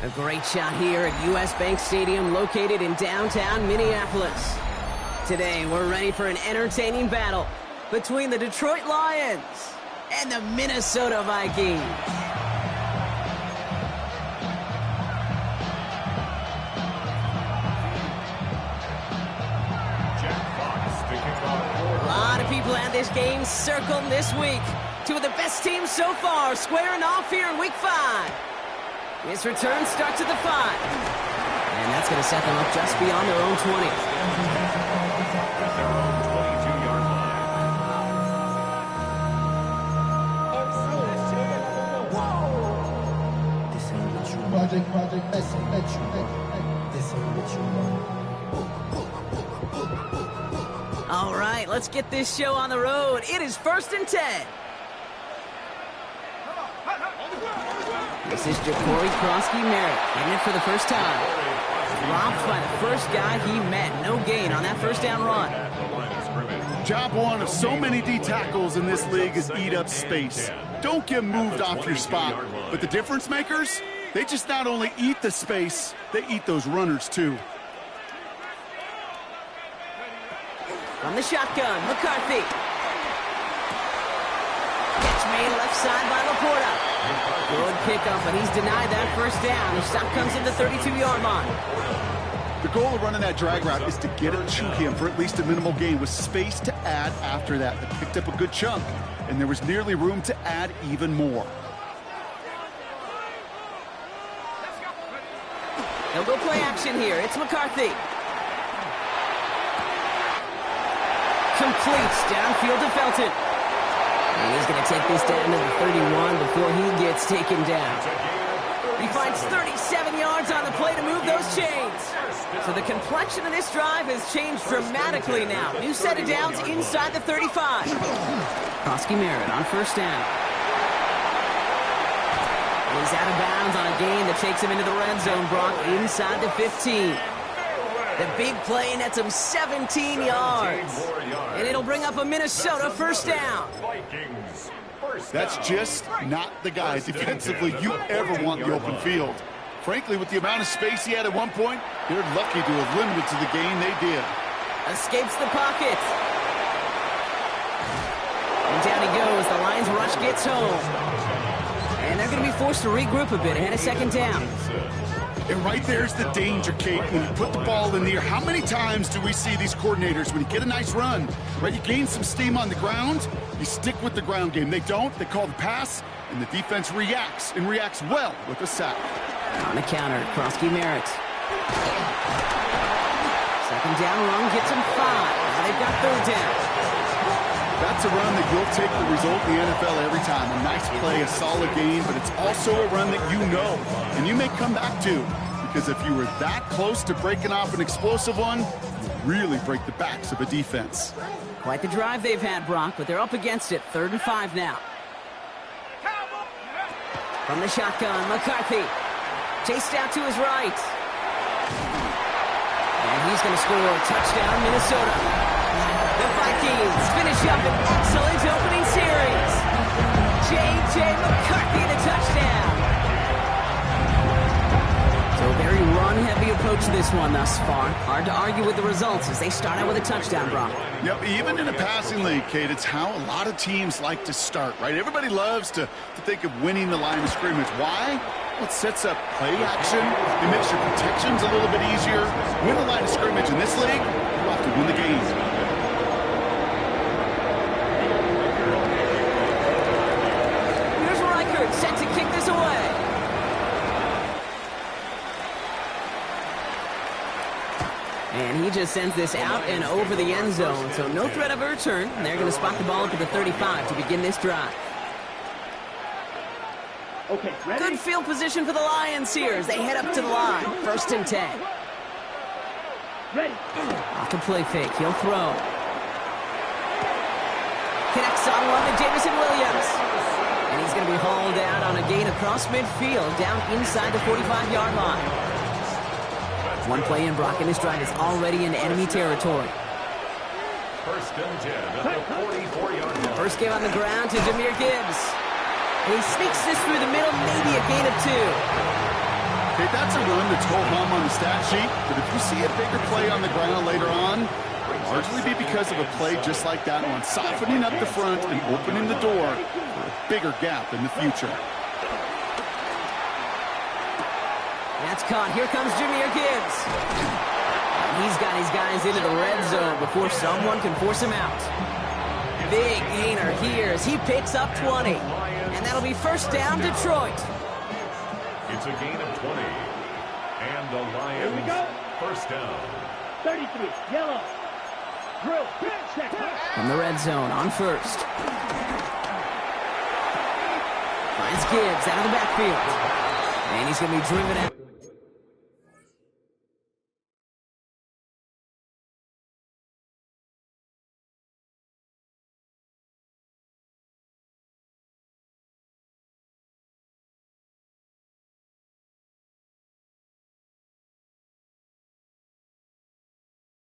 A great shot here at US Bank Stadium, located in downtown Minneapolis. Today, we're ready for an entertaining battle between the Detroit Lions and the Minnesota Vikings. A lot of people had this game circled this week. Two of the best teams so far squaring off here in Week 5. His return starts at the 5. And that's going to set them up just beyond their own 20. All right, let's get this show on the road. It is 1st and 10. This is Jacory Kroski-Merritt getting it for the first time. Dropped by the first guy he met. No gain on that first down run. Job one of so many D tackles in this league is eat up space. Don't get moved off your spot. But the difference makers, they just not only eat the space, they eat those runners too. From the shotgun, McCarthy. Catch made left side by Laporta. Good pickup, but he's denied that first down. The stop comes in the 32-yard line. The goal of running that drag route is to get it to him for at least a minimal gain with space to add after that. They picked up a good chunk, and there was nearly room to add even more. They'll go play action here. It's McCarthy. Completes downfield to Felton. And he's going to take this down to the 31 before he gets taken down. He finds 37 yards on the play to move those chains. So the complexion of this drive has changed dramatically now. New set of downs inside the 35. Kroski-Merritt on first down. He's out of bounds on a gain that takes him into the red zone, Brock, inside the 15. The big play nets him 17 yards. And it'll bring up a Minnesota first down. That's just not the guy defensively you ever want in the open field. Frankly, with the amount of space he had at one point, they're lucky to have limited to the gain they did. Escapes the pocket. And down he goes. The Lions rush gets home. And they're going to be forced to regroup a bit ahead of second down. And right there's the danger, Kate, when you put the ball in the air. How many times do we see these coordinators, when you get a nice run, right, you gain some steam on the ground, you stick with the ground game. They don't. They call the pass, and the defense reacts, and reacts well with a sack. On the counter, Kroski-Merritt. Second down run gets him 5. Now they've got third down. That's a run that you'll take the result in the NFL every time. A nice play, a solid game, but it's also a run that you know, and you may come back to, because if you were that close to breaking off an explosive one, you really break the backs of a defense. Quite the drive they've had, Brock, but they're up against it. 3rd and 5 now. From the shotgun, McCarthy. Chased out to his right. And he's going to score a touchdown, Minnesota. The Vikings finish up an excellent opening series. J.J. McCarthy, the touchdown. So a very run-heavy approach to this one thus far. Hard to argue with the results as they start out with a touchdown, Brock. Yep, even in a passing league, Kate, it's how a lot of teams like to start, right? Everybody loves to think of winning the line of scrimmage. Why? Well, it sets up play action. It makes your protections a little bit easier. Win the line of scrimmage in this league, you have to win the game. Set to kick this away. And he just sends this out and over the end zone, so no threat of a return. They're going to spot the ball up at the 35 to begin this drive. Okay, ready? Good field position for the Lions here as they head up to the line. 1st and 10. Ready. Off the play fake. He'll throw. Connects on one to Jameson Williams. And he's going to be hauled out on a gain across midfield down inside the 45-yard line. One play in, Brock, and this drive is already in enemy territory. 1st and 10 at the 44-yard line. First game on the ground to Jahmyr Gibbs. And he sneaks this through the middle, maybe a gain of 2. Okay, that's a run that's ho-hum on the stat sheet, but if you see a bigger play on the ground later on, it'll largely be because of a play just like that one, softening up the front and opening the door for a bigger gap in the future. That's caught. Here comes Jahmyr Gibbs. And he's got his guys into the red zone before someone can force him out. Big gainer here as he picks up 20. And that'll be first down, Detroit. It's a gain of 20. And the Lions, Here we go. first down. 33, yellow. Drill, check. From the red zone on first. Finds Gibbs out of the backfield. And he's going to be driven out.